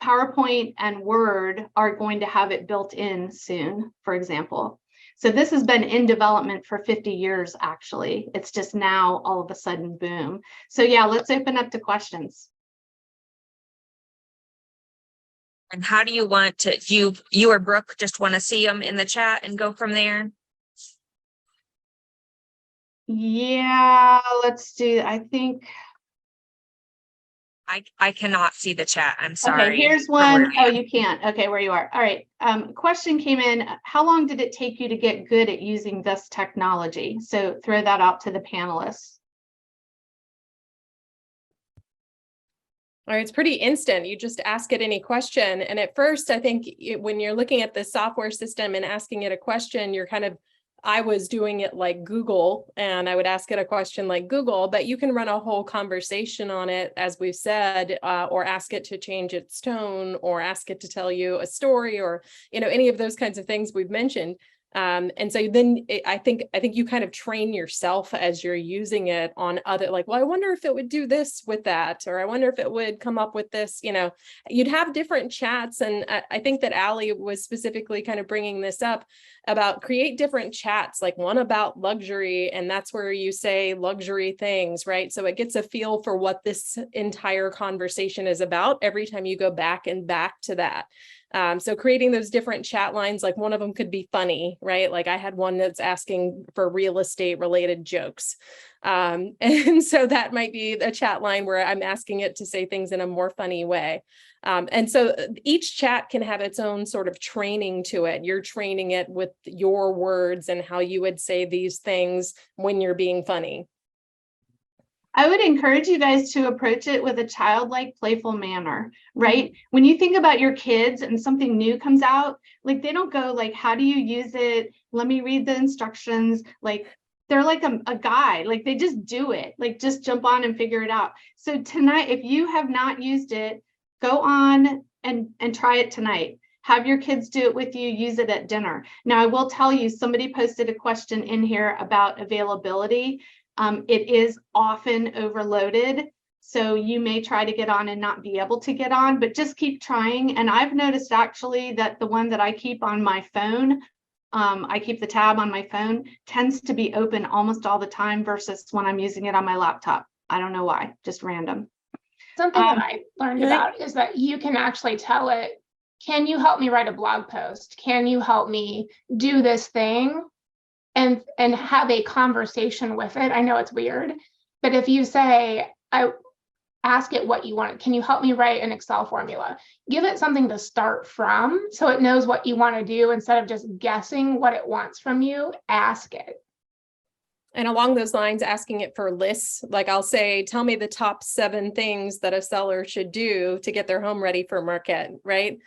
PowerPoint and Word are going to have it built in soon, for example. So this has been in development for 50 years, actually. It's just now all of a sudden, boom. So yeah, let's open up to questions. And how do you want to, you or Brooke just want to see them in the chat and go from there? Yeah, let's do, I think. I cannot see the chat. I'm sorry. Okay, here's one. Oh, you can't. Okay, where you are. All right. Question came in. How long did it take you to get good at using this technology? So throw that out to the panelists. All right, it's pretty instant. You just ask it any question. And at first, I think when you're looking at the software system and asking it a question, I was doing it like Google, and I would ask it a question like Google, but you can run a whole conversation on it, as we've said, or ask it to change its tone, or ask it to tell you a story, or any of those kinds of things we've mentioned. And so then I think you kind of train yourself as you're using it on other, like, well, I wonder if it would do this with that, or I wonder if it would come up with this, you'd have different chats. And I think that Allie was specifically kind of bringing this up about create different chats, like one about luxury. And that's where you say luxury things, right? So it gets a feel for what this entire conversation is about every time you go back and back to that. So creating those different chat lines, like one of them could be funny, right? Like I had one that's asking for real estate related jokes. And so that might be a chat line where I'm asking it to say things in a more funny way. And so each chat can have its own sort of training to it. You're training it with your words and how you would say these things when you're being funny. I would encourage you guys to approach it with a childlike, playful manner, right? When you think about your kids and something new comes out, like they don't go like, how do you use it? Let me read the instructions. Like they're like a guide, like they just do it, like just jump on and figure it out. So tonight, if you have not used it, go on and try it tonight. Have your kids do it with you, use it at dinner. Now, I will tell you, somebody posted a question in here about availability. It is often overloaded, so you may try to get on and not be able to get on, but just keep trying. And I've noticed actually that the one that I keep on my phone, I keep the tab on my phone, tends to be open almost all the time versus when I'm using it on my laptop. I don't know why, just random. Something that I learned about is that you can actually tell it, can you help me write a blog post? Can you help me do this thing? and have a conversation with it. I know it's weird, but if you say, I ask it what you want, can you help me write an Excel formula? Give it something to start from so it knows what you want to do instead of just guessing what it wants from you. Ask it. And along those lines, asking it for lists, like I'll say, tell me the top 7 things that a seller should do to get their home ready for market, right?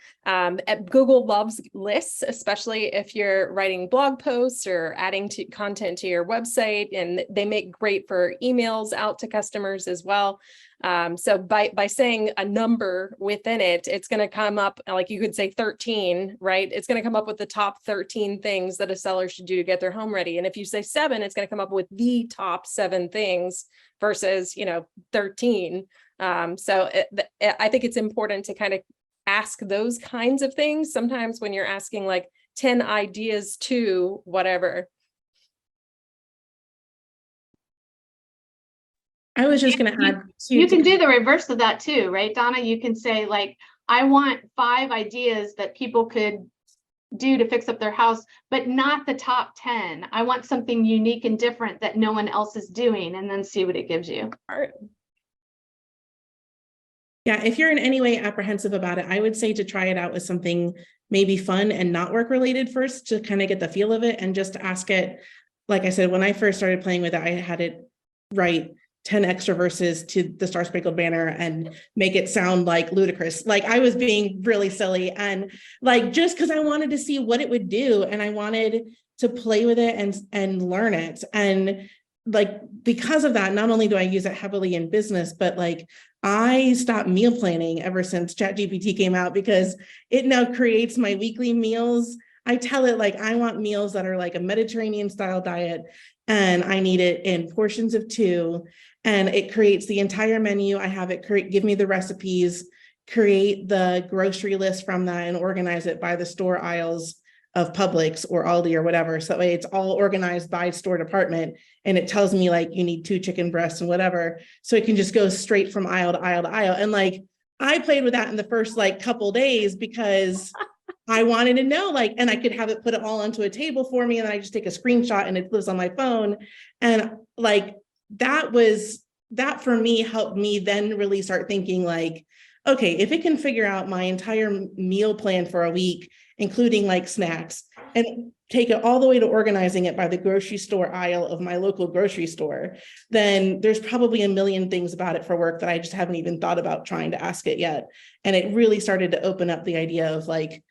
Google loves lists, especially if you're writing blog posts or adding content to your website, and they make great for emails out to customers as well. So by saying a number within it, it's going to come up, like you could say 13, right? It's going to come up with the top 13 things that a seller should do to get their home ready. And if you say 7, it's going to come up with the top 7 things versus, 13. So I think it's important to kind of ask those kinds of things. Sometimes when you're asking like 10 ideas to whatever. I was just going to add you can do the reverse of that too, right, Donna? You can say like, I want 5 ideas that people could do to fix up their house, but not the top 10. I want something unique and different that no one else is doing, and then see what it gives you. Yeah, if you're in any way apprehensive about it, I would say to try it out with something maybe fun and not work related first to kind of get the feel of it, and just ask it. Like I said, when I first started playing with it, I had it write 10 extra verses to the Star Spangled Banner and make it sound like ludicrous. Like I was being really silly, and like just because I wanted to see what it would do, and I wanted to play with it and learn it. And like because of that, not only do I use it heavily in business, but like I stopped meal planning ever since ChatGPT came out, because it now creates my weekly meals. I tell it like I want meals that are like a Mediterranean style diet, and I need it in portions of 2. And it creates the entire menu. I have it give me the recipes, create the grocery list from that, and organize it by the store aisles of Publix or Aldi or whatever. So that way it's all organized by store department, and it tells me like you need 2 chicken breasts and whatever. So it can just go straight from aisle to aisle to aisle. And like I played with that in the first like couple days because I wanted to know, like, and I could have it put it all onto a table for me, and I just take a screenshot and it lives on my phone. And like that for me helped me then really start thinking like, okay, if it can figure out my entire meal plan for a week, including like snacks, and take it all the way to organizing it by the grocery store aisle of my local grocery store, then there's probably a million things about it for work that I just haven't even thought about trying to ask it yet. And it really started to open up the idea of like,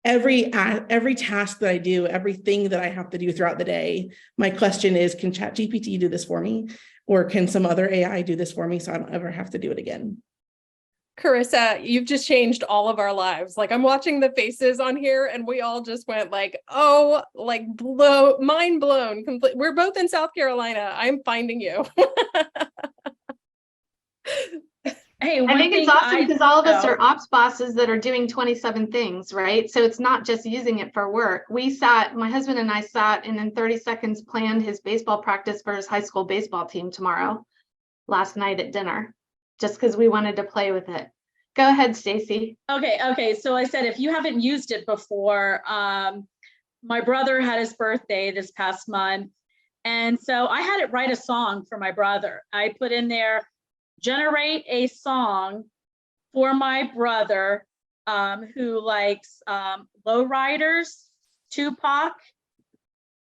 every task that I do, everything that I have to do throughout the day, my question is, can ChatGPT do this for me? Or can some other AI do this for me so I don't ever have to do it again? Carissa, you've just changed all of our lives. Like I'm watching the faces on here and we all just went like, oh, like mind blown. We're both in South Carolina. I'm finding you. Hey, I think it's awesome because all of us are ops bosses that are doing 27 things, right? So it's not just using it for work. My husband and I sat and in 30 seconds planned his baseball practice for his high school baseball team tomorrow, last night at dinner, just because we wanted to play with it. Go ahead, Stacy. Okay. So I said, if you haven't used it before, my brother had his birthday this past month. And so I had it write a song for my brother. I put in there, generate a song for my brother who likes Lowriders, Tupac,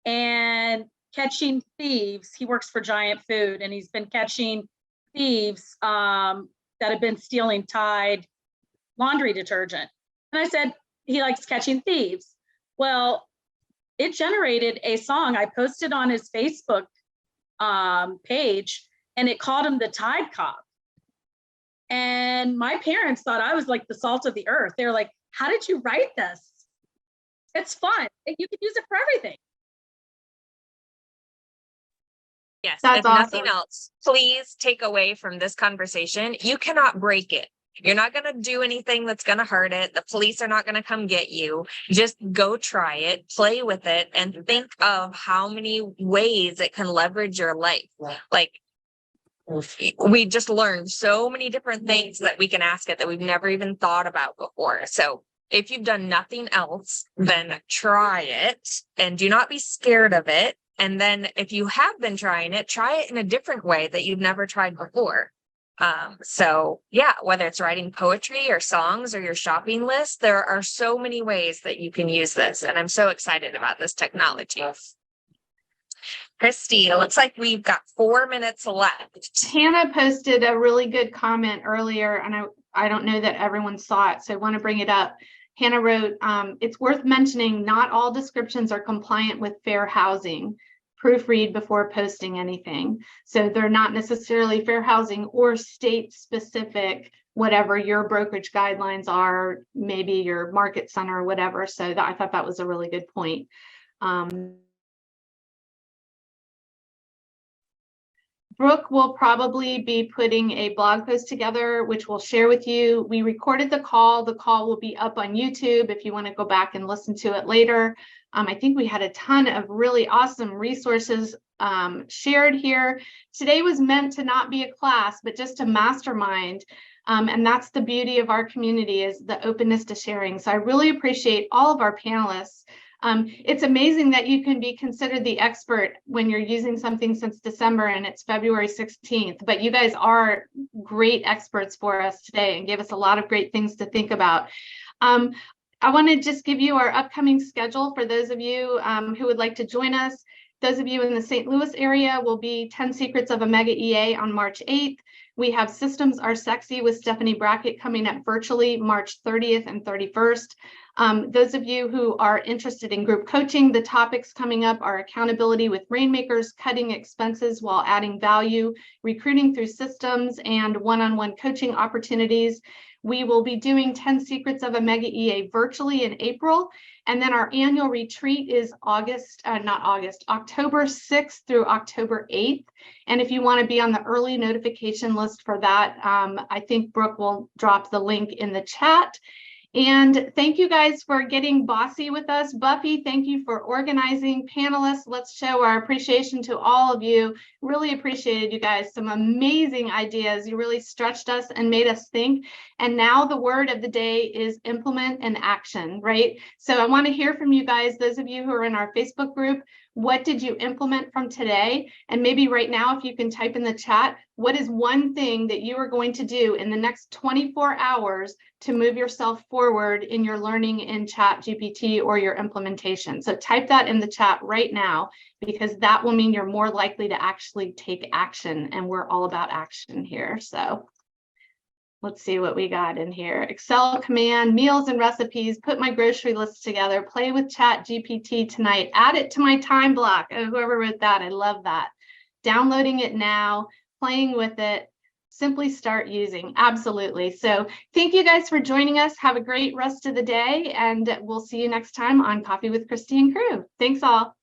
and catching thieves. He works for Giant Food, and he's been catching thieves that have been stealing Tide laundry detergent. And I said, he likes catching thieves. Well, it generated a song. I posted on his Facebook page, and it called him the Tide Cop. And my parents thought I was like the salt of the earth. They're like, how did you write this? It's fun. You can use it for everything. Yes, that's if awesome. Nothing else, please take away from this conversation. You cannot break it. You're not going to do anything that's going to hurt it. The police are not going to come get you. Just go try it, play with it, and think of how many ways it can leverage your life. Like, we just learned so many different things that we can ask it that we've never even thought about before. So if you've done nothing else, then try it and do not be scared of it. And then if you have been trying it, try it in a different way that you've never tried before. So yeah, whether it's writing poetry or songs or your shopping list, there are so many ways that you can use this. And I'm so excited about this technology. Christy, it looks like we've got 4 minutes left. Hannah posted a really good comment earlier, and I don't know that everyone saw it, so I want to bring it up. Hannah wrote, it's worth mentioning not all descriptions are compliant with fair housing. Proofread before posting anything. So they're not necessarily fair housing or state specific, whatever your brokerage guidelines are, maybe your market center or whatever. So I thought that was a really good point. Brooke will probably be putting a blog post together, which we'll share with you. We recorded the call. The call will be up on YouTube if you want to go back and listen to it later. I think we had a ton of really awesome resources shared here. Today was meant to not be a class, but just a mastermind. And that's the beauty of our community, is the openness to sharing. So I really appreciate all of our panelists. It's amazing that you can be considered the expert when you're using something since December and it's February 16th, but you guys are great experts for us today and gave us a lot of great things to think about. I want to just give you our upcoming schedule for those of you who would like to join us. Those of you in the St. Louis area will be 10 Secrets of a Mega EA on March 8th. We have Systems Are Sexy with Stephanie Brackett coming up virtually March 30th and 31st. Those of you who are interested in group coaching, the topics coming up are accountability with rainmakers, cutting expenses while adding value, recruiting through systems, and one-on-one coaching opportunities. We will be doing 10 Secrets of a Mega EA virtually in April. And then our annual retreat is October 6th through October 8th. And if you want to be on the early notification list for that, I think Brooke will drop the link in the chat. And thank you guys for getting bossy with us. Buffy, thank you for organizing. Panelists, let's show our appreciation to all of you. Really appreciated you guys. Some amazing ideas. You really stretched us and made us think. And now the word of the day is implement and action, right? So I want to hear from you guys, those of you who are in our Facebook group. What did you implement from today? And maybe right now, if you can type in the chat, what is one thing that you are going to do in the next 24 hours to move yourself forward in your learning in ChatGPT or your implementation? So type that in the chat right now, because that will mean you're more likely to actually take action. And we're all about action here. So let's see what we got in here. Excel command, meals and recipes, put my grocery list together, play with ChatGPT tonight, add it to my time block. Oh, whoever wrote that, I love that. Downloading it now, playing with it, simply start using. Absolutely. So thank you guys for joining us. Have a great rest of the day, and we'll see you next time on Coffee with Christy and Crew. Thanks all.